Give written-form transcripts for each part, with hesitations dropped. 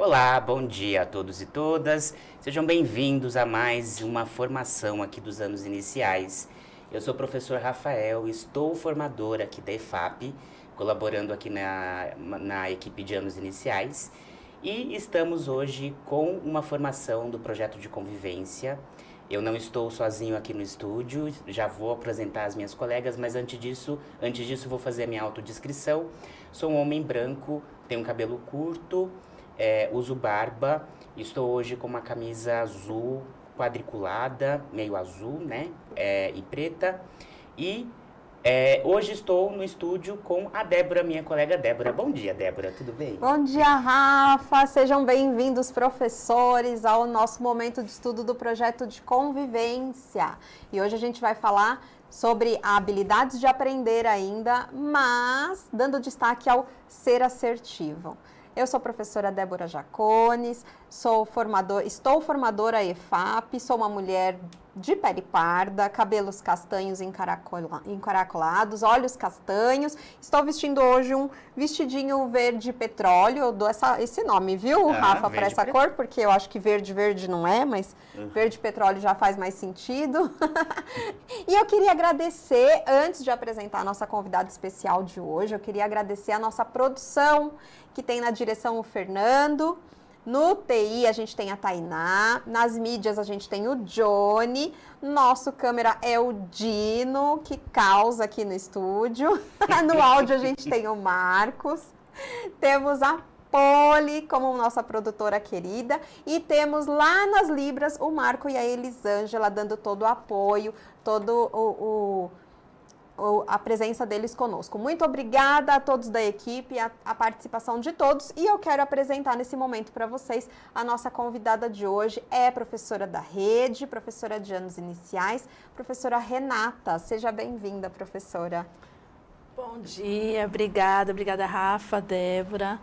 Olá, bom dia a todos e todas. Sejam bem-vindos a mais uma formação aqui dos anos iniciais. Eu sou o professor Rafael, estou formador aqui da EFAP, colaborando aqui na equipe de anos iniciais. E estamos hoje com uma formação do projeto de convivência. Eu não estou sozinho aqui no estúdio, já vou apresentar as minhas colegas, mas antes disso vou fazer a minha autodescrição. Sou um homem branco, tenho um cabelo curto, uso barba, estou hoje com uma camisa azul quadriculada, meio azul, né, e preta. E hoje estou no estúdio com a Débora, minha colega Débora. Bom dia, Débora, tudo bem? Bom dia, Rafa! Sejam bem-vindos, professores, ao nosso momento de estudo do projeto de convivência. E hoje a gente vai falar sobre habilidades de aprender ainda, mas dando destaque ao ser assertivo. Eu sou a professora Débora Jacones, estou formadora EFAP, sou uma mulher de pele parda, cabelos castanhos encaracolados, olhos castanhos. Estou vestindo hoje um vestidinho verde petróleo. Eu dou esse nome, viu, Rafa, para essa cor? Porque eu acho que verde não é, mas verde petróleo já faz mais sentido. E eu queria agradecer, antes de apresentar a nossa convidada especial de hoje, eu queria agradecer a nossa produção, que tem na direção o Fernando. No TI a gente tem a Tainá, nas mídias a gente tem o Johnny, nosso câmera é o Dino, que causa aqui no estúdio, no áudio a gente tem o Marcos, temos a Poli como nossa produtora querida e temos lá nas Libras o Marco e a Elisângela dando todo o apoio, a presença deles conosco. Muito obrigada a todos da equipe, a participação de todos, e eu quero apresentar nesse momento para vocês a nossa convidada de hoje, professora da rede, professora de anos iniciais, professora Renata. Seja bem-vinda, professora. Bom dia, obrigada Rafa, Débora.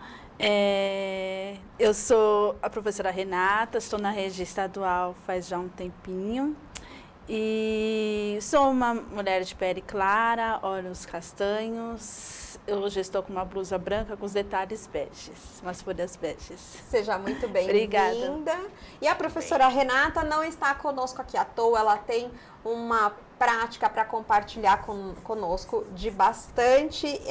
Eu sou a professora Renata, estou na rede estadual faz já um tempinho. E sou uma mulher de pele clara, olhos castanhos. Eu hoje estou com uma blusa branca com os detalhes beges, umas folhas beges. Seja muito bem-vinda. E a professora Renata não está conosco aqui à toa, ela tem uma prática para compartilhar conosco de bastante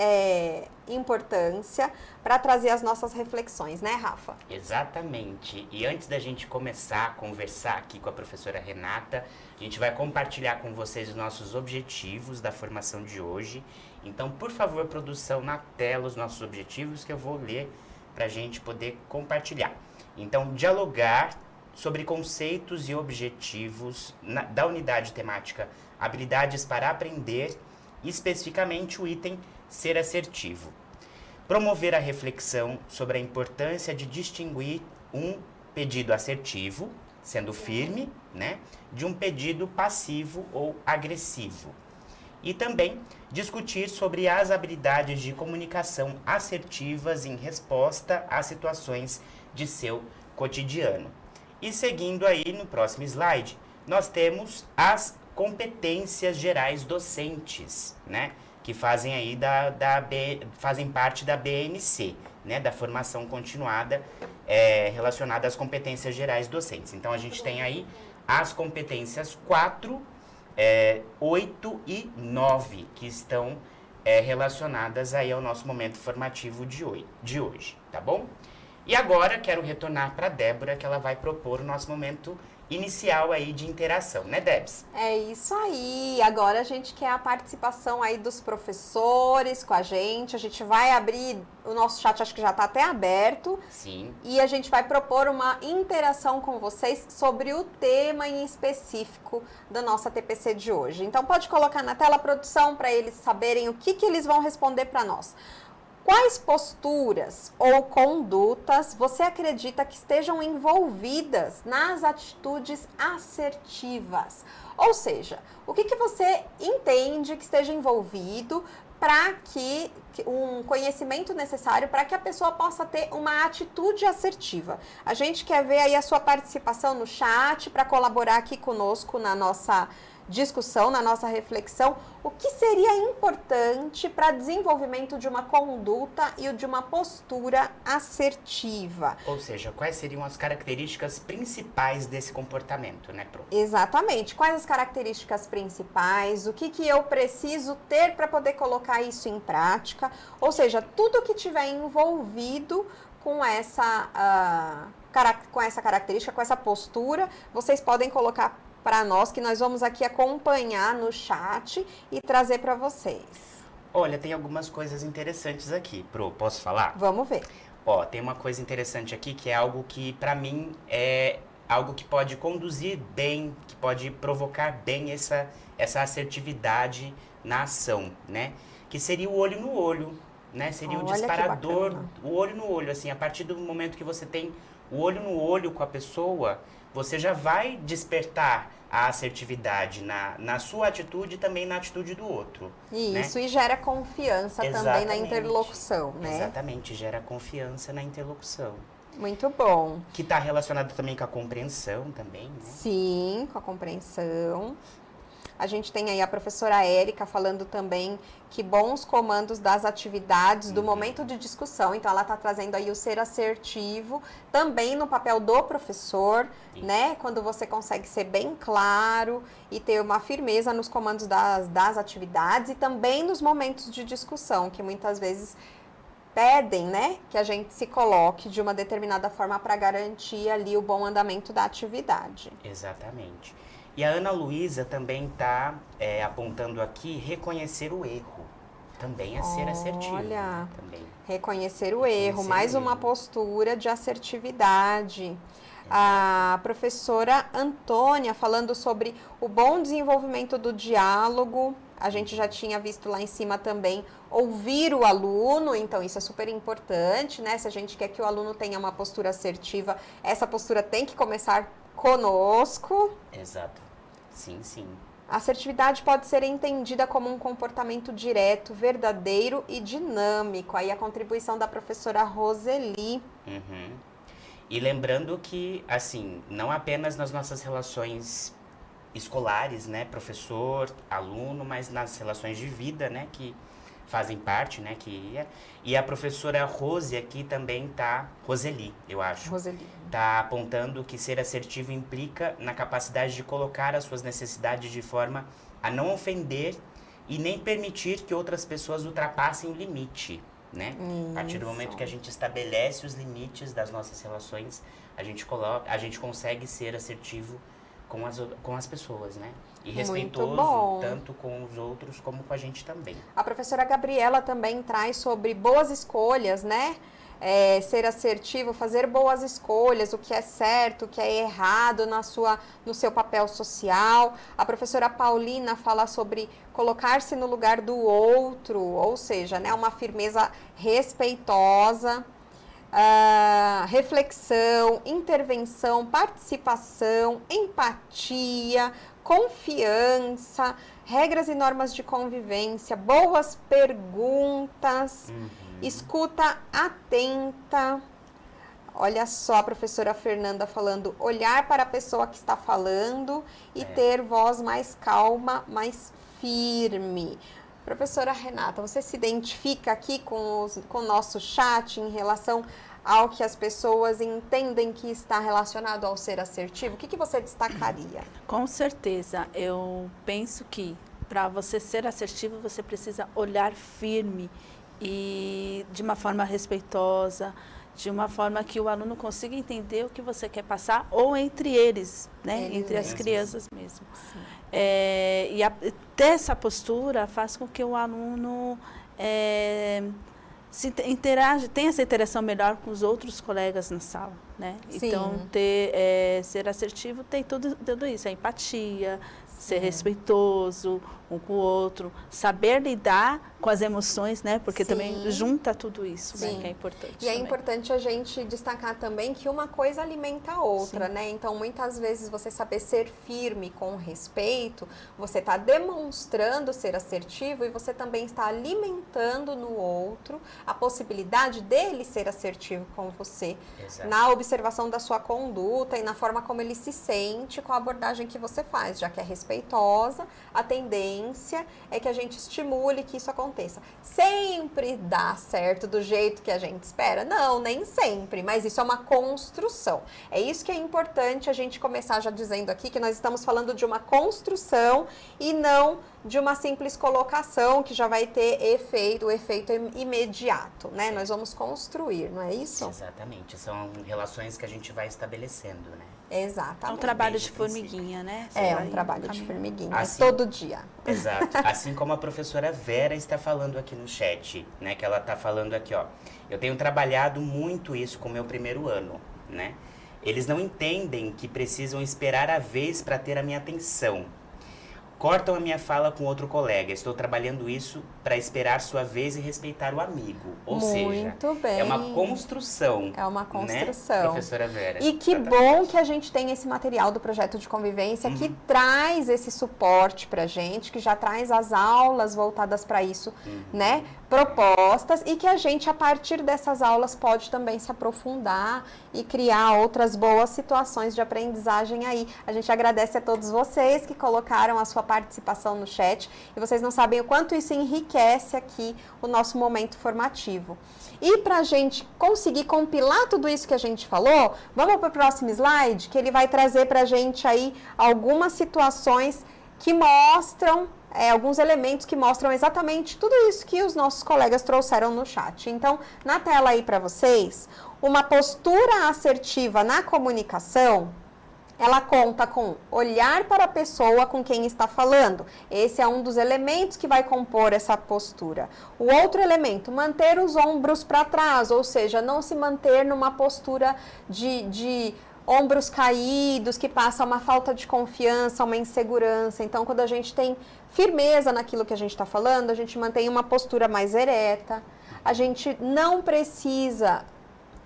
importância para trazer as nossas reflexões, né, Rafa? Exatamente. E antes da gente começar a conversar aqui com a professora Renata, a gente vai compartilhar com vocês os nossos objetivos da formação de hoje. Então, por favor, produção, na tela os nossos objetivos que eu vou ler para a gente poder compartilhar. Então, dialogar sobre conceitos e objetivos da unidade temática Habilidades para Aprender, especificamente o item Ser Assertivo. Promover a reflexão sobre a importância de distinguir um pedido assertivo, sendo firme, né, de um pedido passivo ou agressivo. E também discutir sobre as habilidades de comunicação assertivas em resposta às situações de seu cotidiano. E seguindo aí no próximo slide, nós temos as competências gerais docentes, né? Que fazem aí fazem parte da BNC, né? Da formação continuada relacionada às competências gerais docentes. Então, a gente tem aí as competências 4, 8 e 9, que estão relacionadas aí ao nosso momento formativo de hoje, tá bom? E agora, quero retornar para a Débora, que ela vai propor o nosso momento inicial aí de interação, né, Debs? É isso aí. Agora a gente quer a participação aí dos professores com a gente vai abrir o nosso chat, acho que já está até aberto. Sim. E a gente vai propor uma interação com vocês sobre o tema em específico da nossa TPC de hoje. Então pode colocar na tela a produção para eles saberem o que eles vão responder para nós. Quais posturas ou condutas você acredita que estejam envolvidas nas atitudes assertivas? Ou seja, o que você entende que esteja envolvido para que um conhecimento necessário para que a pessoa possa ter uma atitude assertiva? A gente quer ver aí a sua participação no chat para colaborar aqui conosco na nossa discussão, na nossa reflexão, o que seria importante para desenvolvimento de uma conduta e de uma postura assertiva. Ou seja, quais seriam as características principais desse comportamento, né, Pro? Exatamente. Quais as características principais, o que eu preciso ter para poder colocar isso em prática, ou seja, tudo que tiver envolvido com essa característica, com essa postura, vocês podem colocar para nós, que nós vamos aqui acompanhar no chat e trazer para vocês. Olha, tem algumas coisas interessantes aqui, Pro, posso falar? Vamos ver. Ó, tem uma coisa interessante aqui que é algo que, para mim, é algo que pode conduzir bem, que pode provocar bem essa assertividade na ação, né? Que seria o olho no olho, né? Seria o disparador, o olho no olho, assim, a partir do momento que você tem o olho no olho com a pessoa, você já vai despertar a assertividade na sua atitude e também na atitude do outro. Isso, né? e gera confiança também na interlocução, né? Exatamente, gera confiança na interlocução. Muito bom. Que está relacionado também com a compreensão também, né? Sim, com a compreensão. A gente tem aí a professora Érica falando também que bons comandos das atividades do momento de discussão. Então, ela está trazendo aí o ser assertivo também no papel do professor, né? Quando você consegue ser bem claro e ter uma firmeza nos comandos das atividades e também nos momentos de discussão, que muitas vezes pedem, né, que a gente se coloque de uma determinada forma para garantir ali o bom andamento da atividade. Exatamente. E a Ana Luísa também está apontando aqui reconhecer o erro. Também é ser assertivo. Olha, também. Reconhecer o erro, mais uma postura de assertividade. A professora Antônia falando sobre o bom desenvolvimento do diálogo. A gente já tinha visto lá em cima também ouvir o aluno, então isso é super importante, né? Se a gente quer que o aluno tenha uma postura assertiva, essa postura tem que começar conosco. Exato. Sim, sim. A assertividade pode ser entendida como um comportamento direto, verdadeiro e dinâmico. Aí a contribuição da professora Roseli. Uhum. E lembrando que, assim, não apenas nas nossas relações escolares, né, professor, aluno, mas nas relações de vida, né, que fazem parte, né, e a professora Rose aqui também tá, Roseli, eu acho. Roseli. Tá apontando que ser assertivo implica na capacidade de colocar as suas necessidades de forma a não ofender e nem permitir que outras pessoas ultrapassem o limite, né? A partir do momento que a gente estabelece os limites das nossas relações, a gente consegue ser assertivo com as pessoas, né? E respeitoso tanto com os outros como com a gente também. A professora Gabriela também traz sobre boas escolhas, né? Ser assertivo, fazer boas escolhas, o que é certo, o que é errado no seu papel social. A professora Paulina fala sobre colocar-se no lugar do outro, ou seja, né, uma firmeza respeitosa. Reflexão, intervenção, participação, empatia, confiança, regras e normas de convivência, boas perguntas, escuta atenta. Olha só a professora Fernanda falando, olhar para a pessoa que está falando e ter voz mais calma, mais firme. Professora Renata, você se identifica aqui com o nosso chat em relação ao que as pessoas entendem que está relacionado ao ser assertivo? O que você destacaria? Com certeza. Eu penso que para você ser assertivo, você precisa olhar firme e de uma forma respeitosa, de uma forma que o aluno consiga entender o que você quer passar, ou entre eles, né? Entre as crianças mesmo. E ter essa postura faz com que o aluno tenha essa interação melhor com os outros colegas na sala, né? Sim. Então, ser assertivo tem tudo isso, a empatia, ser respeitoso um com o outro, saber lidar com as emoções, né? Porque também junta tudo isso, né? Que é importante. E é importante a gente destacar também que uma coisa alimenta a outra, né? Então, muitas vezes, você saber ser firme com respeito, você está demonstrando ser assertivo e você também está alimentando no outro a possibilidade dele ser assertivo com você. Exato. Na observação da sua conduta e na forma como ele se sente com a abordagem que você faz, já que é respeitoso, respeitosa, a tendência é que a gente estimule que isso aconteça. Sempre dá certo do jeito que a gente espera? Não, nem sempre, mas isso é uma construção. É isso que é importante a gente começar já dizendo aqui, que nós estamos falando de uma construção e não de uma simples colocação que já vai ter o efeito imediato, né? Nós vamos construir, não é isso? Exatamente, são relações que a gente vai estabelecendo, né? Exatamente. É um trabalho Desde de o princípio. formiguinha, né? Você É vai um trabalho de caminhando. formiguinha, Assim- todo dia. Exato. Assim como a professora Vera está falando aqui no chat, né? Que ela está falando aqui, ó. Eu tenho trabalhado muito isso com o meu primeiro ano, né? Eles não entendem que precisam esperar a vez para ter a minha atenção. Cortam a minha fala com outro colega. Estou trabalhando isso para esperar sua vez e respeitar o amigo. Ou seja, Muito bem. é uma construção. É uma né, construção. professora Vera? E que bom que a gente tem esse material do projeto de convivência que traz esse suporte pra gente, que já traz as aulas voltadas para isso, né? Propostas, e que a gente, a partir dessas aulas, pode também se aprofundar e criar outras boas situações de aprendizagem aí. A gente agradece a todos vocês que colocaram a sua participação no chat, e vocês não sabem o quanto isso enriquece aqui o nosso momento formativo. E para a gente conseguir compilar tudo isso que a gente falou, vamos para o próximo slide, que ele vai trazer para a gente aí algumas situações que mostram, alguns elementos que mostram exatamente tudo isso que os nossos colegas trouxeram no chat. Então, na tela aí para vocês, uma postura assertiva na comunicação, ela conta com olhar para a pessoa com quem está falando. Esse é um dos elementos que vai compor essa postura. O outro elemento, manter os ombros para trás, ou seja, não se manter numa postura de ombros caídos, que passa uma falta de confiança, uma insegurança. Então, quando a gente tem firmeza naquilo que a gente está falando, a gente mantém uma postura mais ereta. A gente não precisa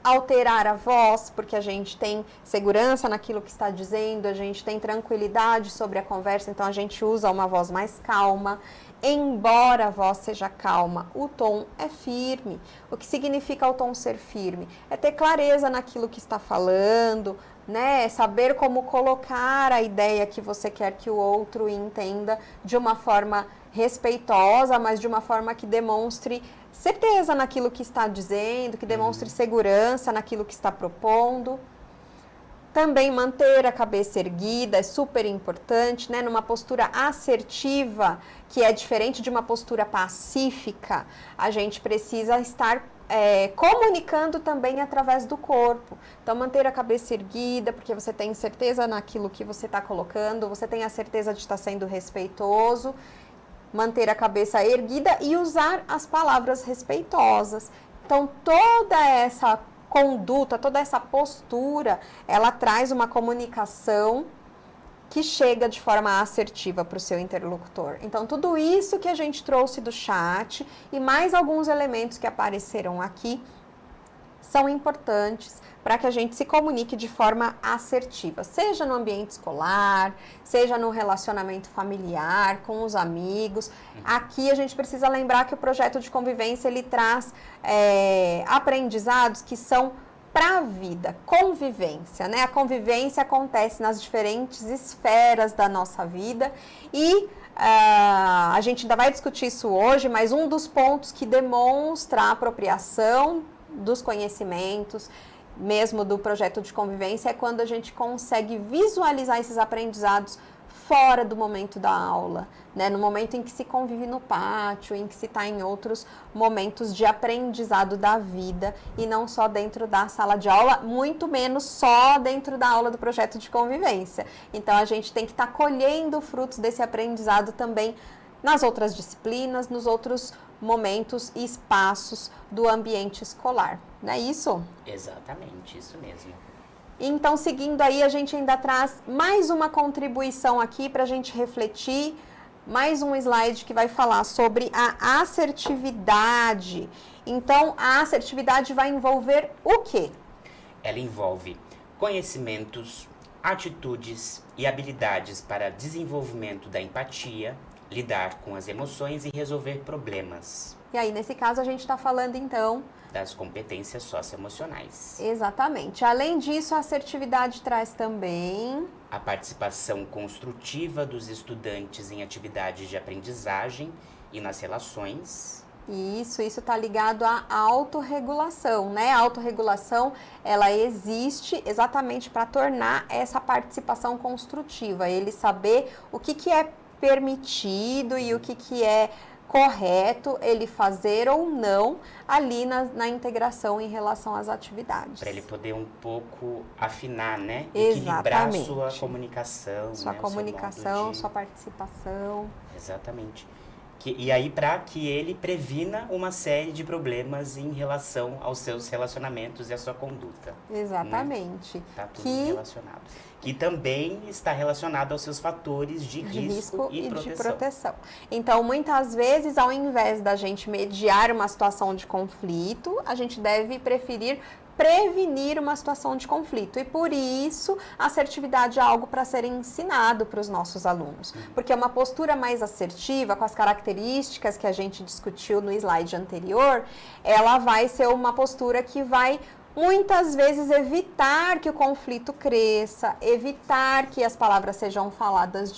alterar a voz, porque a gente tem segurança naquilo que está dizendo, a gente tem tranquilidade sobre a conversa, então a gente usa uma voz mais calma. Embora a voz seja calma, o tom é firme. O que significa o tom ser firme? É ter clareza naquilo que está falando, né? Saber como colocar a ideia que você quer que o outro entenda de uma forma respeitosa, mas de uma forma que demonstre certeza naquilo que está dizendo, que demonstre segurança naquilo que está propondo. Também manter a cabeça erguida é super importante, né? Numa postura assertiva, que é diferente de uma postura pacífica, a gente precisa estar comunicando também através do corpo. Então, manter a cabeça erguida, porque você tem certeza naquilo que você está colocando, você tem a certeza de estar sendo respeitoso. Manter a cabeça erguida e usar as palavras respeitosas. Então, toda essa conduta, toda essa postura, ela traz uma comunicação que chega de forma assertiva para o seu interlocutor. Então, tudo isso que a gente trouxe do chat e mais alguns elementos que apareceram aqui são importantes para que a gente se comunique de forma assertiva, seja no ambiente escolar, seja no relacionamento familiar, com os amigos. Aqui a gente precisa lembrar que o projeto de convivência, ele traz aprendizados que são para a vida, convivência, né? A convivência acontece nas diferentes esferas da nossa vida e a gente ainda vai discutir isso hoje, mas um dos pontos que demonstra a apropriação dos conhecimentos, mesmo do projeto de convivência, é quando a gente consegue visualizar esses aprendizados fora do momento da aula, né? No momento em que se convive no pátio, em que se está em outros momentos de aprendizado da vida e não só dentro da sala de aula, muito menos só dentro da aula do projeto de convivência. Então, a gente tem que estar colhendo frutos desse aprendizado também nas outras disciplinas, nos outros momentos e espaços do ambiente escolar. Não é isso? Exatamente, isso mesmo. Então, seguindo aí, a gente ainda traz mais uma contribuição aqui para a gente refletir, mais um slide que vai falar sobre a assertividade. Então, a assertividade vai envolver o quê? Ela envolve conhecimentos, atitudes e habilidades para desenvolvimento da empatia, lidar com as emoções e resolver problemas. E aí, nesse caso, a gente está falando, então, das competências socioemocionais. exatamente. Além disso, a assertividade traz também a participação construtiva dos estudantes em atividades de aprendizagem e nas relações. Isso está ligado à autorregulação, né? A autorregulação, ela existe exatamente para tornar essa participação construtiva, ele saber o que é permitido e o que é correto ele fazer ou não ali na integração em relação às atividades. Para ele poder um pouco afinar, né? Exatamente. Equilibrar sua comunicação. Sua né? comunicação, sua participação. Exatamente. E aí, para que ele previna uma série de problemas em relação aos seus relacionamentos e à sua conduta. Exatamente. Está tudo relacionado. Que também está relacionado aos seus fatores de risco e de proteção. Então, muitas vezes, ao invés da gente mediar uma situação de conflito, a gente deve preferir prevenir uma situação de conflito. E por isso, a assertividade é algo para ser ensinado para os nossos alunos. Porque uma postura mais assertiva, com as características que a gente discutiu no slide anterior, ela vai ser uma postura que vai muitas vezes evitar que o conflito cresça, evitar que as palavras sejam faladas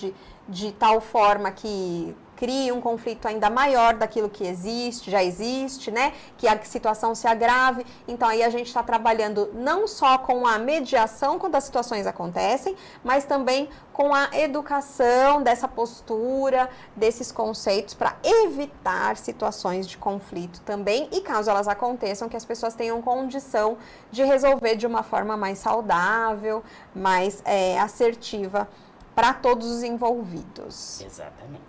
de tal forma que crie um conflito ainda maior daquilo que já existe, né? Que a situação se agrave. Então, aí a gente está trabalhando não só com a mediação quando as situações acontecem, mas também com a educação dessa postura, desses conceitos para evitar situações de conflito também. E caso elas aconteçam, que as pessoas tenham condição de resolver de uma forma mais saudável, mais assertiva para todos os envolvidos. Exatamente.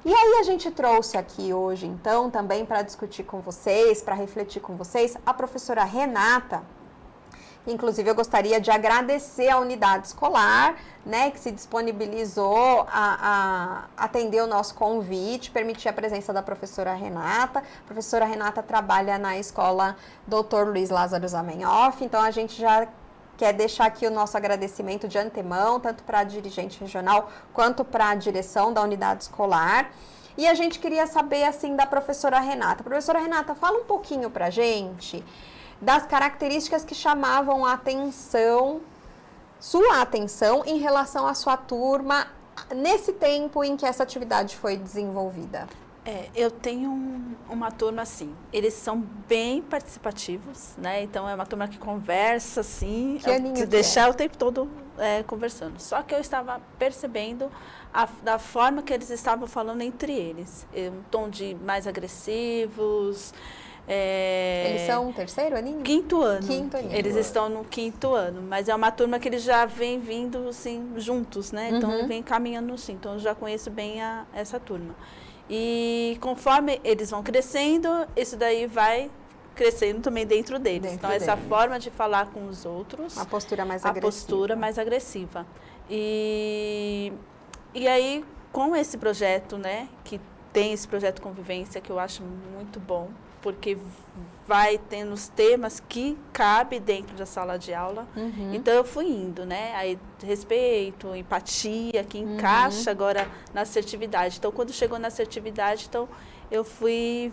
E aí a gente trouxe aqui hoje, então, também para discutir com vocês, para refletir com vocês, a professora Renata. Inclusive, eu gostaria de agradecer a unidade escolar, né, que se disponibilizou a atender o nosso convite, permitir a presença da professora Renata. A professora Renata trabalha na escola Dr. Luiz Lázaro Zamenhof, então a gente já quer deixar aqui o nosso agradecimento de antemão, tanto para a dirigente regional quanto para a direção da unidade escolar. E a gente queria saber, assim, da professora Renata. Professora Renata, fala um pouquinho para a gente das características que chamavam a atenção, sua atenção, em relação à sua turma, nesse tempo em que essa atividade foi desenvolvida. Eu tenho uma turma assim, eles são bem participativos, né? Então é uma turma que conversa assim, deixar o tempo todo conversando. Só que eu estava percebendo da forma que eles estavam falando entre eles, um tom de mais agressivos. Eles são terceiro aninho? Quinto ano. Eles estão no quinto ano, mas é uma turma que eles já vêm vindo assim juntos, né? Então vem caminhando assim, então eu já conheço bem essa turma. E conforme eles vão crescendo, isso daí vai crescendo também dentro deles. Então, essa forma de falar com os outros... A postura mais agressiva. E aí, com esse projeto, né, que tem esse projeto Convivência, que eu acho muito bom, porque vai tendo os temas que cabe dentro da sala de aula. Então, eu fui indo, né? Aí, respeito, empatia, que encaixa agora na assertividade. Então, quando chegou na assertividade, então, eu fui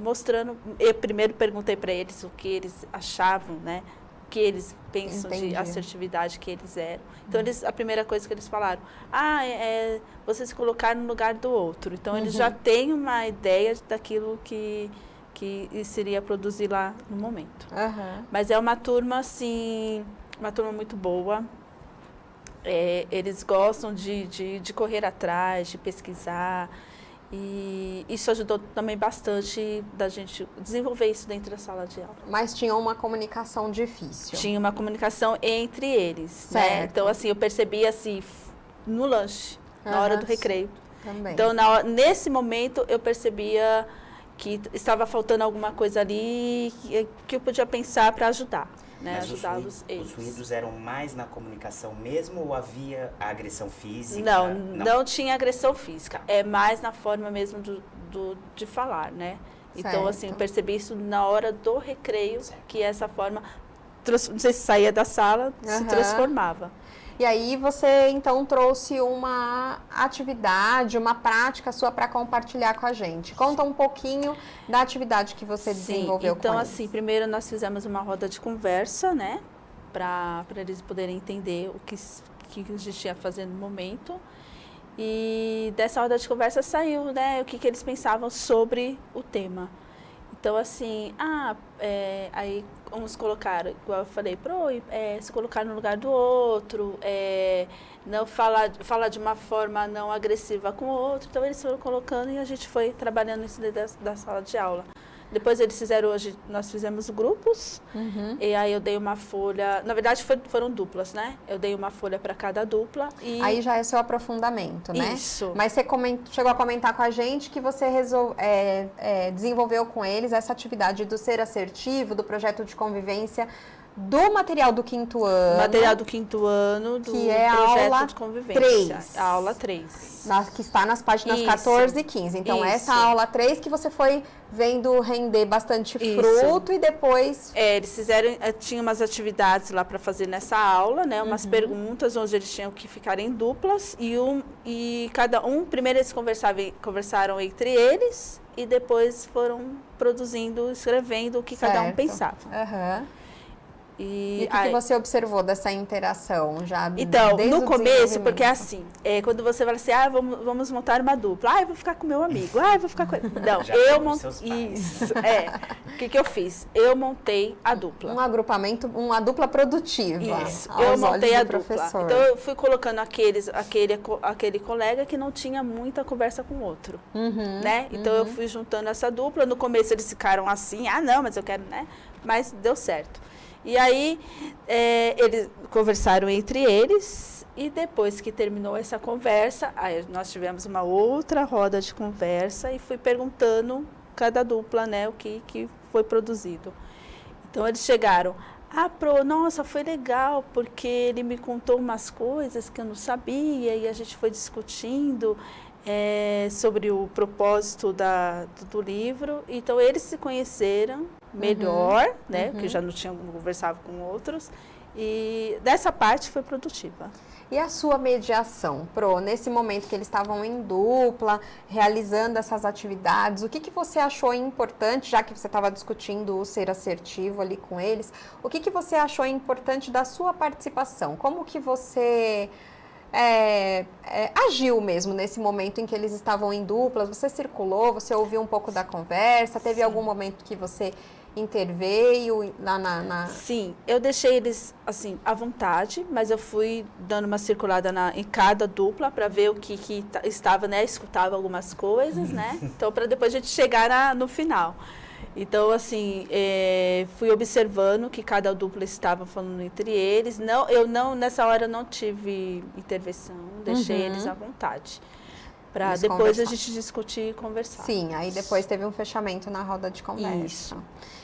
mostrando... Eu primeiro perguntei para eles o que eles achavam, né? O que eles pensam de assertividade que eles eram. Então, a primeira coisa que eles falaram, você se colocar no lugar do outro. Então, eles já têm uma ideia daquilo que seria produzir lá no momento. Mas é uma turma, assim, uma turma muito boa. Eles gostam de correr atrás, de pesquisar. E isso ajudou também bastante da gente desenvolver isso dentro da sala de aula. Mas tinha uma comunicação difícil. Tinha uma comunicação entre eles, certo. Né? Então, assim, eu percebi assim, no lanche, na hora do recreio. Também. Então, nesse momento, eu percebia que estava faltando alguma coisa ali que eu podia pensar para ajudar, né? Ajudá-los eles. Os ruídos eram mais na comunicação mesmo ou havia a agressão física? Não tinha agressão física. É mais na forma mesmo de falar, né? Certo. Então, assim, eu percebi isso na hora do recreio, que essa forma, não sei se saía da sala, se transformava. E aí você, então, trouxe uma atividade, uma prática sua para compartilhar com a gente. Conta um pouquinho da atividade que você desenvolveu com eles. Então, assim, primeiro nós fizemos uma roda de conversa, né? Para eles poderem entender o que que a gente ia fazer no momento. E dessa roda de conversa saiu, né, o que eles pensavam sobre o tema. Então, assim, aí uns colocaram, igual eu falei, se colocar no lugar do outro, não falar de uma forma não agressiva com o outro. Então, eles foram colocando e a gente foi trabalhando isso dentro da sala de aula. Depois eles fizeram hoje, nós fizemos grupos, e aí eu dei uma folha, na verdade foram duplas, né? Eu dei uma folha para cada dupla. E aí já é seu aprofundamento, né? Isso. Mas você chegou a comentar com a gente que você desenvolveu com eles essa atividade do ser assertivo, do projeto de convivência, do material do 5º ano. Material do 5º ano, do que é projeto a aula de convivência. 3. A aula 3. Que está nas páginas 14 e 15. Então, essa aula 3 que você foi vendo render bastante fruto e depois... eles fizeram, tinha umas atividades lá para fazer nessa aula, né? Umas perguntas onde eles tinham que ficar em duplas e cada um, primeiro eles conversaram entre eles e depois foram produzindo, escrevendo o que cada um pensava. E o que você observou dessa interação já? Então, no começo, porque assim, quando você fala assim, vamos montar uma dupla, eu vou ficar com meu amigo, eu vou ficar com ele. Não, eu montei. Isso, o que eu fiz? Eu montei a dupla. Um agrupamento, uma dupla produtiva. Isso, eu montei a dupla. Então, eu fui colocando aquele colega que não tinha muita conversa com o outro, né? Então, eu fui juntando essa dupla. No começo, eles ficaram assim, não, mas eu quero, né? Mas deu certo. E aí, eles conversaram entre eles e depois que terminou essa conversa, aí nós tivemos uma outra roda de conversa e fui perguntando cada dupla, né, o que foi produzido. Então, eles chegaram, nossa, foi legal, porque ele me contou umas coisas que eu não sabia e a gente foi discutindo sobre o propósito do livro. Então, eles se conheceram melhor, né? Porque já não tinham conversado com outros. E dessa parte foi produtiva. E a sua mediação, nesse momento que eles estavam em dupla, realizando essas atividades, o que você achou importante, já que você estava discutindo o ser assertivo ali com eles, o que você achou importante da sua participação? Como que você agiu mesmo nesse momento em que eles estavam em duplas? Você circulou, você ouviu um pouco da conversa? Teve algum momento que você interveio Sim, eu deixei eles assim à vontade, mas eu fui dando uma circulada em cada dupla para ver o que estava, né? Escutava algumas coisas, né? Então, para depois a gente chegar no final. Então, assim, fui observando o que cada dupla estava falando entre eles. Nessa hora eu não tive intervenção, deixei eles à vontade. Para depois a gente discutir e conversar. Sim, aí depois teve um fechamento na roda de conversa. Isso.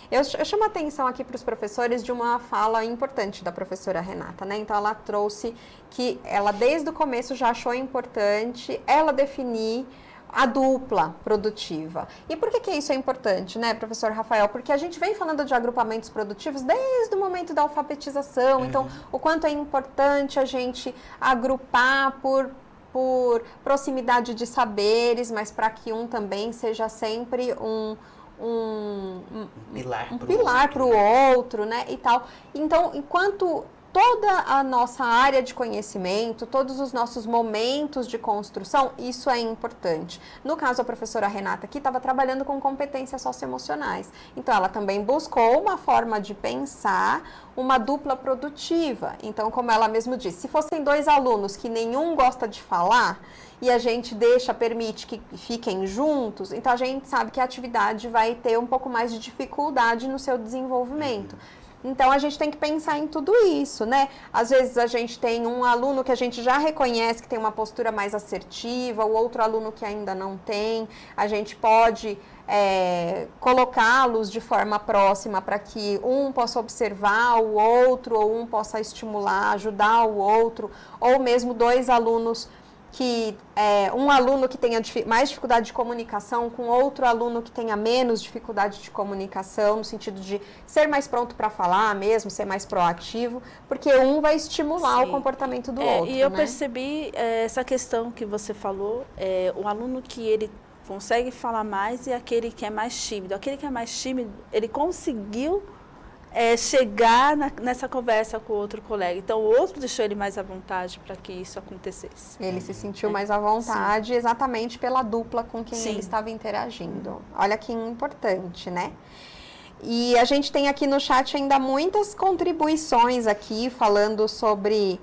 Eu chamo a atenção aqui para os professores de uma fala importante da professora Renata, né? Então, ela trouxe que ela, desde o começo, já achou importante ela definir a dupla produtiva. E por que isso é importante, né, professor Rafael? Porque a gente vem falando de agrupamentos produtivos desde o momento da alfabetização. Então, o quanto é importante a gente agrupar por proximidade de saberes, mas para que um também seja sempre um pilar para o outro, né, e tal. Então, enquanto toda a nossa área de conhecimento, todos os nossos momentos de construção, isso é importante. No caso, a professora Renata aqui estava trabalhando com competências socioemocionais. Então, ela também buscou uma forma de pensar uma dupla produtiva. Então, como ela mesmo disse, se fossem 2 alunos que nenhum gosta de falar e a gente permite que fiquem juntos, então a gente sabe que a atividade vai ter um pouco mais de dificuldade no seu desenvolvimento. Então, a gente tem que pensar em tudo isso, né? Às vezes, a gente tem um aluno que a gente já reconhece que tem uma postura mais assertiva, o outro aluno que ainda não tem. A gente pode colocá-los de forma próxima para que um possa observar o outro, ou um possa estimular, ajudar o outro, ou mesmo 2 alunos um aluno que tenha mais dificuldade de comunicação com outro aluno que tenha menos dificuldade de comunicação, no sentido de ser mais pronto para falar mesmo, ser mais proativo, porque um vai estimular o comportamento do outro. E eu percebi essa questão que você falou, o aluno que ele consegue falar mais e aquele que é mais tímido. Aquele que é mais tímido, ele conseguiu chegar nessa conversa com o outro colega. Então, o outro deixou ele mais à vontade para que isso acontecesse. Ele se sentiu mais à vontade, exatamente pela dupla com quem Sim. ele estava interagindo. Olha que importante, né? E a gente tem aqui no chat ainda muitas contribuições aqui falando sobre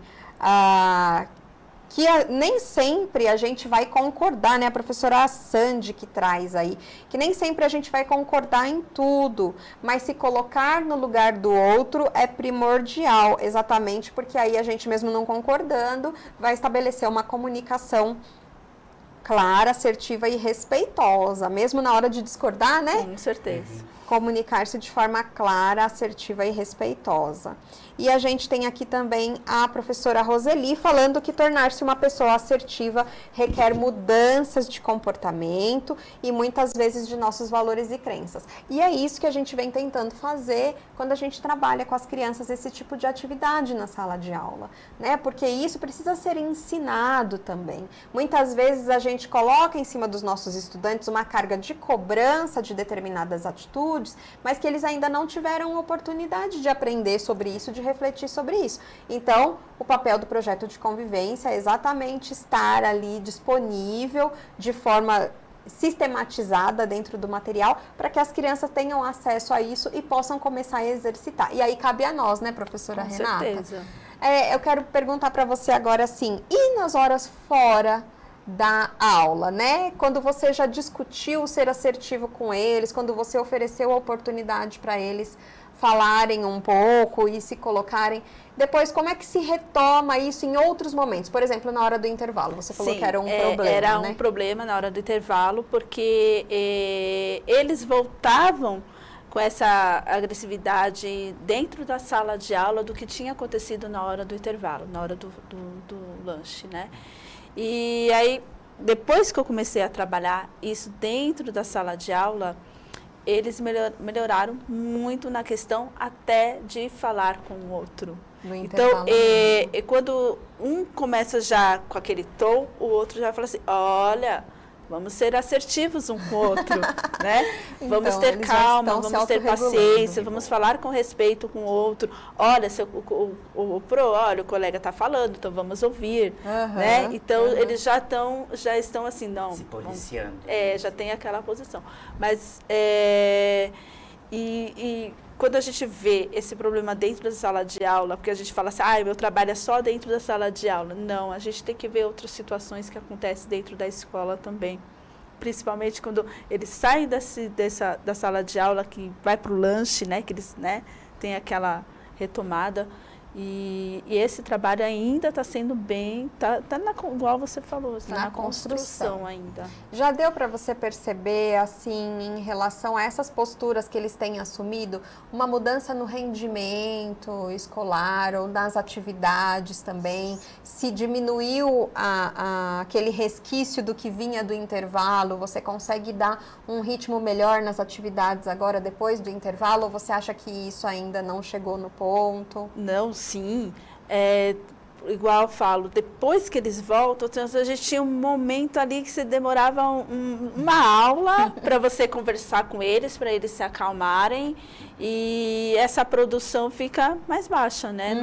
nem sempre a gente vai concordar, né? A professora Sandy que traz aí, que nem sempre a gente vai concordar em tudo, mas se colocar no lugar do outro é primordial, exatamente porque aí a gente mesmo não concordando vai estabelecer uma comunicação clara, assertiva e respeitosa, mesmo na hora de discordar, né? Com certeza. Comunicar-se de forma clara, assertiva e respeitosa. E a gente tem aqui também a professora Roseli falando que tornar-se uma pessoa assertiva requer mudanças de comportamento e muitas vezes de nossos valores e crenças. E é isso que a gente vem tentando fazer quando a gente trabalha com as crianças esse tipo de atividade na sala de aula, né? Porque isso precisa ser ensinado também. Muitas vezes a gente coloca em cima dos nossos estudantes uma carga de cobrança de determinadas atitudes, mas que eles ainda não tiveram oportunidade de aprender sobre isso, de refletir sobre isso. Então, o papel do projeto de convivência é exatamente estar ali disponível de forma sistematizada dentro do material para que as crianças tenham acesso a isso e possam começar a exercitar. E aí cabe a nós, né, professora Renata? Com certeza. Eu quero perguntar para você agora assim, e nas horas fora da aula, né? Quando você já discutiu ser assertivo com eles, quando você ofereceu a oportunidade para eles falarem um pouco e se colocarem, depois como é que se retoma isso em outros momentos? Por exemplo, na hora do intervalo, você falou que era um problema, era né? um problema na hora do intervalo, porque eles voltavam com essa agressividade dentro da sala de aula do que tinha acontecido na hora do intervalo, na hora do lanche, né? E aí, depois que eu comecei a trabalhar isso dentro da sala de aula, eles melhoraram muito na questão até de falar com o outro. Então, quando um começa já com aquele tom, o outro já fala assim, olha, vamos ser assertivos um com o outro, né? Então, vamos ter calma, vamos ter paciência, vamos falar com respeito com o outro. Olha, olha, o colega está falando, então vamos ouvir, né? Então, eles já estão assim, não... Se policiando. Já tem aquela posição. Mas, quando a gente vê esse problema dentro da sala de aula, porque a gente fala assim, meu trabalho é só dentro da sala de aula. Não, a gente tem que ver outras situações que acontecem dentro da escola também. Principalmente quando eles saem da sala de aula, que vai para o lanche, né, que eles, né, tem aquela retomada. E esse trabalho ainda está sendo bem, igual você falou, está na construção ainda. Já deu para você perceber, assim, em relação a essas posturas que eles têm assumido, uma mudança no rendimento escolar ou nas atividades também? Se diminuiu aquele resquício do que vinha do intervalo, você consegue dar um ritmo melhor nas atividades agora, depois do intervalo, ou você acha que isso ainda não chegou no ponto? Não, sim, igual eu falo, depois que eles voltam, a gente tinha um momento ali que você demorava uma aula para você conversar com eles, para eles se acalmarem, e essa produção fica mais baixa, né?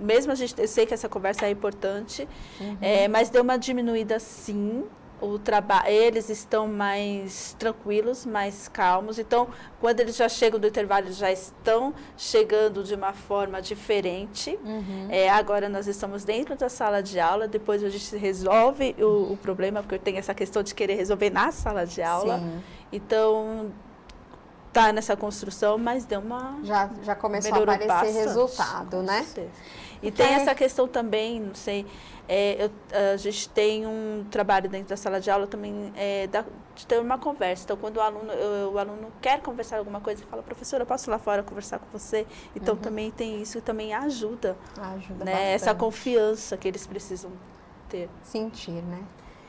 Mesmo eu sei que essa conversa é importante, mas deu uma diminuída sim. Eles estão mais tranquilos, mais calmos. Então, quando eles já chegam do intervalo, eles já estão chegando de uma forma diferente. Agora nós estamos dentro da sala de aula, depois a gente resolve o problema, porque eu tenho essa questão de querer resolver na sala de aula. Sim. Então, está nessa construção, mas deu uma... Já começou a aparecer bastante resultado, né? E tem essa questão também, não sei... a gente tem um trabalho dentro da sala de aula também de ter uma conversa. Então, quando o aluno quer conversar alguma coisa, ele fala, professora, eu posso ir lá fora conversar com você? Então, também tem isso e também ajuda né? Essa confiança que eles precisam ter. Sentir, né?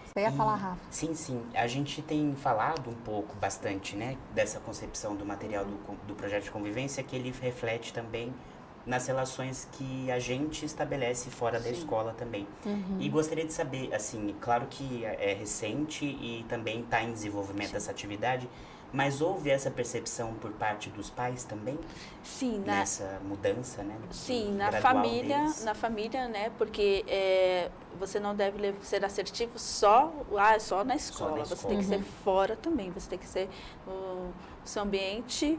Você ia falar, Rafa? Sim. A gente tem falado bastante, né? Dessa concepção do material do projeto de convivência, que ele reflete também nas relações que a gente estabelece fora da escola também. E gostaria de saber, assim, claro que é recente e também está em desenvolvimento essa atividade, Mas houve essa percepção por parte dos pais também? Sim, nessa mudança, né? Sim, na família, né? Porque você não deve ser assertivo só na escola. Você tem que ser fora também. Você tem que ser no seu ambiente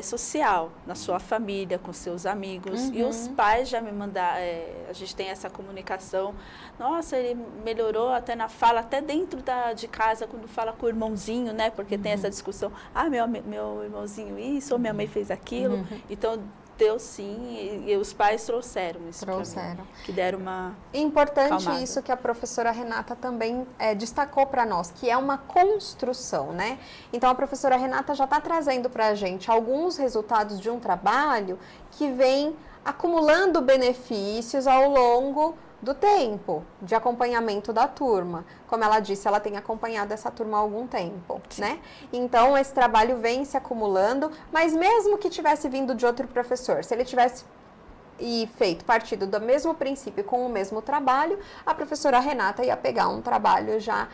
social, na sua família, com seus amigos. E os pais já me mandaram, a gente tem essa comunicação. Nossa, ele melhorou até na fala, até dentro de casa, quando fala com o irmãozinho, né? Porque tem essa discussão, meu irmãozinho isso, ou minha mãe fez aquilo. Então, deu sim, e os pais trouxeram isso pra mim, que deram uma Importante calmada. Isso que a professora Renata também destacou para nós, que é uma construção, né? Então, a professora Renata já está trazendo para a gente alguns resultados de um trabalho que vem acumulando benefícios ao longo do tempo de acompanhamento da turma. Como ela disse, ela tem acompanhado essa turma há algum tempo, né? Então, esse trabalho vem se acumulando, mas mesmo que tivesse vindo de outro professor, se ele tivesse feito partido do mesmo princípio com o mesmo trabalho, a professora Renata ia pegar um trabalho já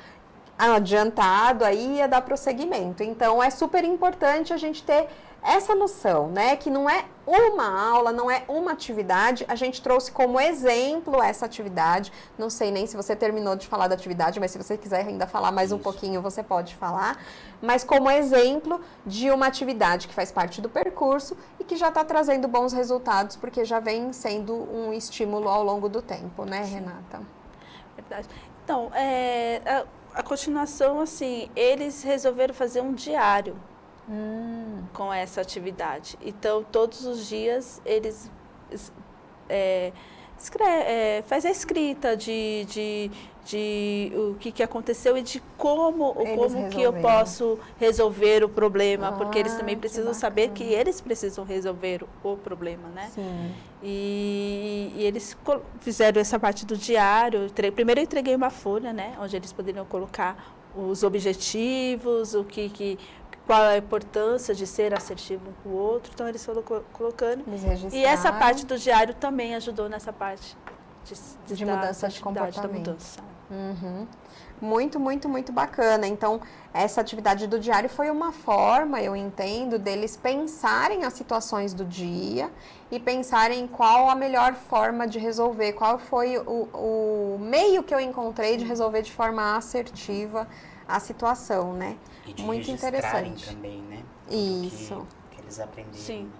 adiantado, aí ia dar prosseguimento. Então, é super importante a gente ter essa noção, né, que não é uma aula, não é uma atividade, a gente trouxe como exemplo essa atividade, não sei nem se você terminou de falar da atividade, mas se você quiser ainda falar mais um pouquinho, você pode falar, mas como exemplo de uma atividade que faz parte do percurso e que já está trazendo bons resultados, porque já vem sendo um estímulo ao longo do tempo, né, Renata? Verdade. Então, a continuação, assim, eles resolveram fazer um diário com essa atividade. Então, todos os dias eles faz a escrita de o que aconteceu e de como que eu posso resolver o problema, porque eles também precisam saber que eles precisam resolver o problema, né? Sim. E eles fizeram essa parte do diário. Primeiro eu entreguei uma folha, né, onde eles poderiam colocar os objetivos, qual a importância de ser assertivo um com o outro. Então, eles foram colocando. E essa parte do diário também ajudou nessa parte de mudança de comportamento. Da mudança. Muito, muito, muito bacana. Então, essa atividade do diário foi uma forma, eu entendo, deles pensarem as situações do dia e pensarem qual a melhor forma de resolver, qual foi o meio que eu encontrei de resolver de forma assertiva a situação, né? E de muito interessante também, né? Isso. Que eles aprenderam. Sim. Né?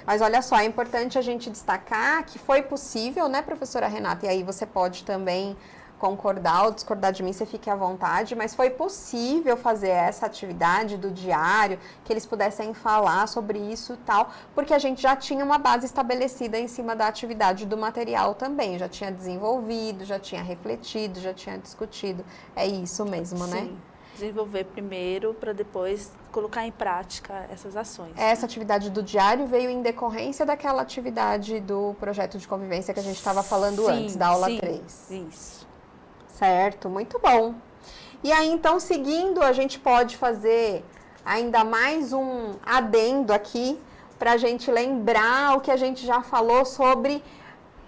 Mas olha só, é importante a gente destacar que foi possível, né, professora Renata? E aí você pode também concordar ou discordar de mim, você fique à vontade, mas foi possível fazer essa atividade do diário, que eles pudessem falar sobre isso e tal, porque a gente já tinha uma base estabelecida em cima da atividade do material também, já tinha desenvolvido, já tinha refletido, já tinha discutido. É isso mesmo, né? Sim. Desenvolver primeiro para depois colocar em prática essas ações. Essa atividade do diário veio em decorrência daquela atividade do projeto de convivência que a gente estava falando antes, da aula 3. Isso. Certo, muito bom. E aí, então, seguindo, a gente pode fazer ainda mais um adendo aqui para a gente lembrar o que a gente já falou sobre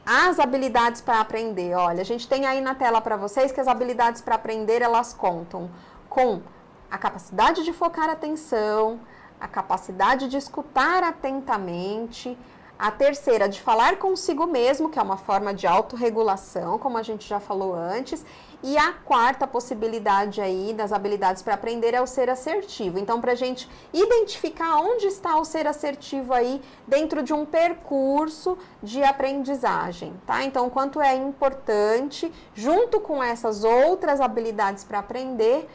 as habilidades para aprender. Olha, a gente tem aí na tela para vocês que as habilidades para aprender, elas contam com a capacidade de focar a atenção, a capacidade de escutar atentamente, a terceira, de falar consigo mesmo, que é uma forma de autorregulação, como a gente já falou antes, e a quarta possibilidade aí das habilidades para aprender é o ser assertivo. Então, para a gente identificar onde está o ser assertivo aí dentro de um percurso de aprendizagem, tá? Então, o quanto é importante, junto com essas outras habilidades para aprender,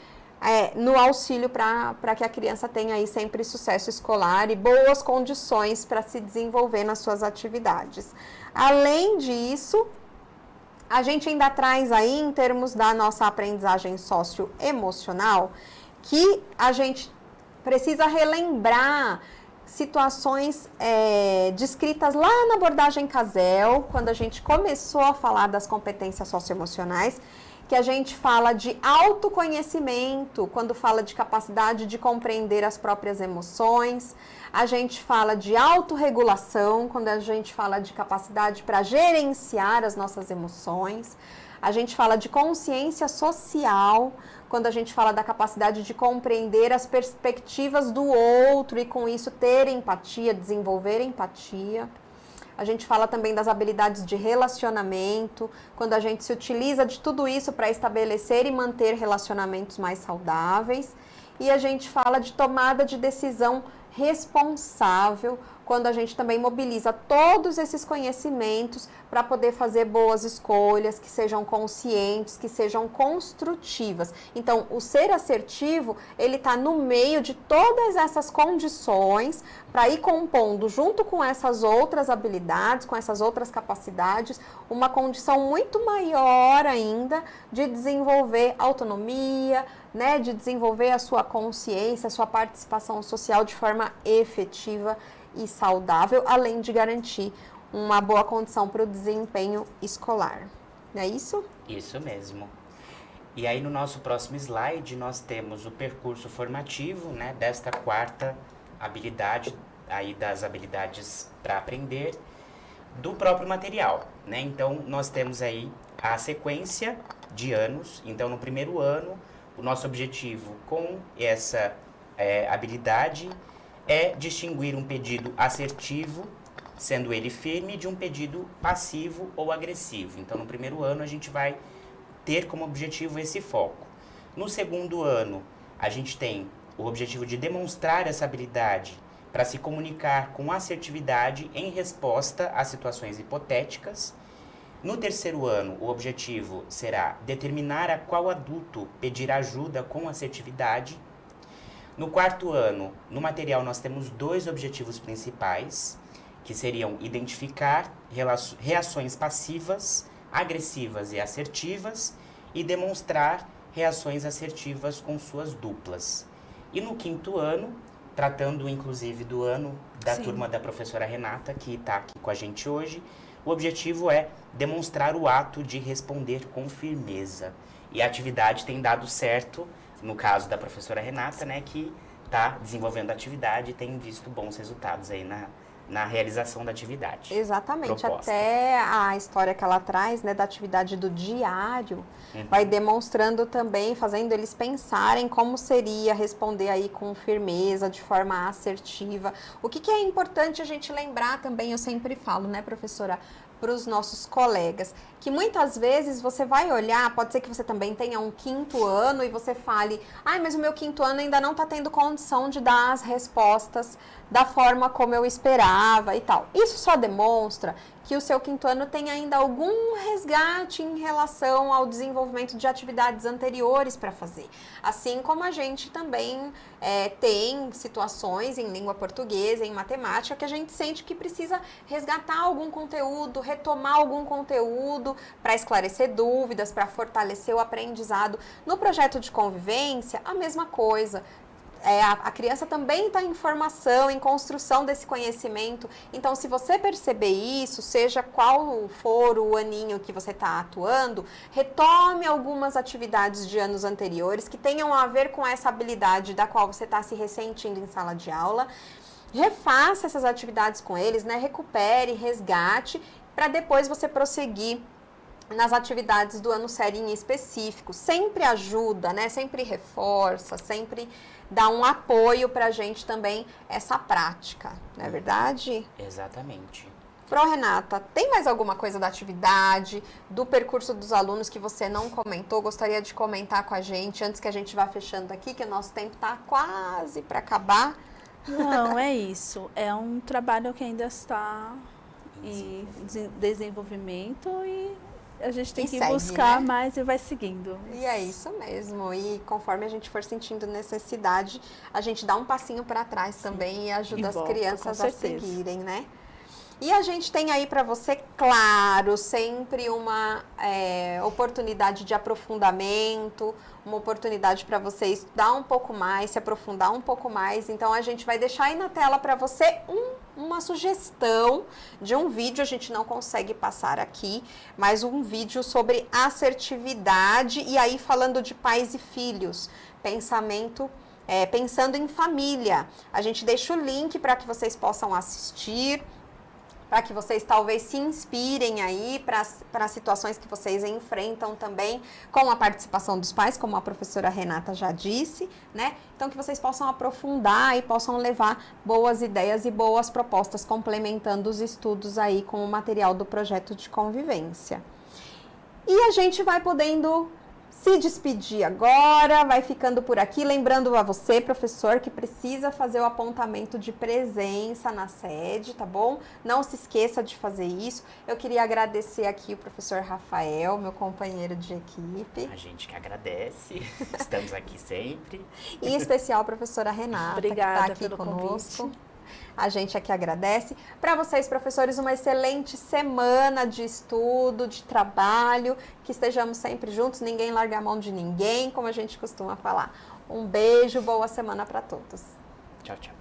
no auxílio para que a criança tenha aí sempre sucesso escolar e boas condições para se desenvolver nas suas atividades. Além disso, a gente ainda traz aí, em termos da nossa aprendizagem socioemocional, que a gente precisa relembrar situações descritas lá na abordagem Casel, quando a gente começou a falar das competências socioemocionais, que a gente fala de autoconhecimento, quando fala de capacidade de compreender as próprias emoções. A gente fala de autorregulação, quando a gente fala de capacidade para gerenciar as nossas emoções. A gente fala de consciência social, quando a gente fala da capacidade de compreender as perspectivas do outro e com isso ter empatia, desenvolver empatia. A gente fala também das habilidades de relacionamento, quando a gente se utiliza de tudo isso para estabelecer e manter relacionamentos mais saudáveis. E a gente fala de tomada de decisão responsável, quando a gente também mobiliza todos esses conhecimentos para poder fazer boas escolhas, que sejam conscientes, que sejam construtivas. Então, o ser assertivo, ele está no meio de todas essas condições para ir compondo, junto com essas outras habilidades, com essas outras capacidades, uma condição muito maior ainda de desenvolver autonomia, né, de desenvolver a sua consciência, a sua participação social de forma efetiva e saudável, além de garantir uma boa condição para o desempenho escolar. Não é isso? Isso mesmo. E aí no nosso próximo slide nós temos o percurso formativo, né, desta quarta habilidade, aí das habilidades para aprender, do próprio material, né? Então nós temos aí a sequência de anos. Então no primeiro ano, o nosso objetivo com essa habilidade é distinguir um pedido assertivo, sendo ele firme, de um pedido passivo ou agressivo. Então, no primeiro ano, a gente vai ter como objetivo esse foco. No segundo ano, a gente tem o objetivo de demonstrar essa habilidade para se comunicar com assertividade em resposta a situações hipotéticas. No terceiro ano, o objetivo será determinar a qual adulto pedir ajuda com assertividade. No quarto ano, no material, nós temos 2 objetivos principais, que seriam identificar reações passivas, agressivas e assertivas e demonstrar reações assertivas com suas duplas. E no quinto ano, tratando inclusive do ano da turma da professora Renata, que está aqui com a gente hoje, o objetivo é demonstrar o ato de responder com firmeza. E a atividade tem dado certo, no caso da professora Renata, né, que está desenvolvendo a atividade e tem visto bons resultados aí na realização da atividade. Exatamente, proposta. Até a história que ela traz, né, da atividade do diário, vai demonstrando também, fazendo eles pensarem como seria responder aí com firmeza, de forma assertiva. O que é importante a gente lembrar também, eu sempre falo, né, professora, para os nossos colegas, que muitas vezes você vai olhar, pode ser que você também tenha um quinto ano e você fale, mas o meu quinto ano ainda não está tendo condição de dar as respostas da forma como eu esperava e tal. Isso só demonstra que o seu quinto ano tem ainda algum resgate em relação ao desenvolvimento de atividades anteriores para fazer. Assim como a gente também tem situações em língua portuguesa, em matemática, que a gente sente que precisa resgatar algum conteúdo, retomar algum conteúdo para esclarecer dúvidas, para fortalecer o aprendizado. No projeto de convivência, a mesma coisa. A criança também está em formação, em construção desse conhecimento. Então, se você perceber isso, seja qual for o aninho que você está atuando, retome algumas atividades de anos anteriores que tenham a ver com essa habilidade da qual você está se ressentindo em sala de aula. Refaça essas atividades com eles, né? Recupere, resgate, para depois você prosseguir nas atividades do ano série em específico. Sempre ajuda, né? Sempre reforça, sempre dá um apoio para a gente também essa prática, não é verdade? Exatamente. Pro Renata, tem mais alguma coisa da atividade, do percurso dos alunos que você não comentou? Gostaria de comentar com a gente antes que a gente vá fechando aqui, que o nosso tempo está quase para acabar. Não, é isso. É um trabalho que ainda está em desenvolvimento e a gente tem que segue, buscar né? Mais e vai seguindo. E é isso mesmo. E conforme a gente for sentindo necessidade, a gente dá um passinho para trás também e ajuda as crianças a seguirem, né? E a gente tem aí para você, claro, sempre uma oportunidade de aprofundamento, uma oportunidade para você estudar um pouco mais, se aprofundar um pouco mais. Então, a gente vai deixar aí na tela para você uma sugestão de um vídeo, a gente não consegue passar aqui, mas um vídeo sobre assertividade e aí falando de pais e filhos, pensando em família. A gente deixa o link para que vocês possam assistir. para que vocês talvez se inspirem aí para as situações que vocês enfrentam também com a participação dos pais, como a professora Renata já disse, né? Então que vocês possam aprofundar e possam levar boas ideias e boas propostas complementando os estudos aí com o material do projeto de convivência. E a gente vai podendo se despedir agora, vai ficando por aqui, lembrando a você, professor, que precisa fazer o apontamento de presença na sede, tá bom? Não se esqueça de fazer isso. Eu queria agradecer aqui o professor Rafael, meu companheiro de equipe. A gente que agradece, estamos aqui sempre. E em especial a professora Renata, Obrigada que está aqui pelo conosco. convite. A gente aqui agradece. Para vocês, professores, uma excelente semana de estudo, de trabalho, que estejamos sempre juntos, ninguém larga a mão de ninguém, como a gente costuma falar. Um beijo, boa semana para todos. Tchau, tchau.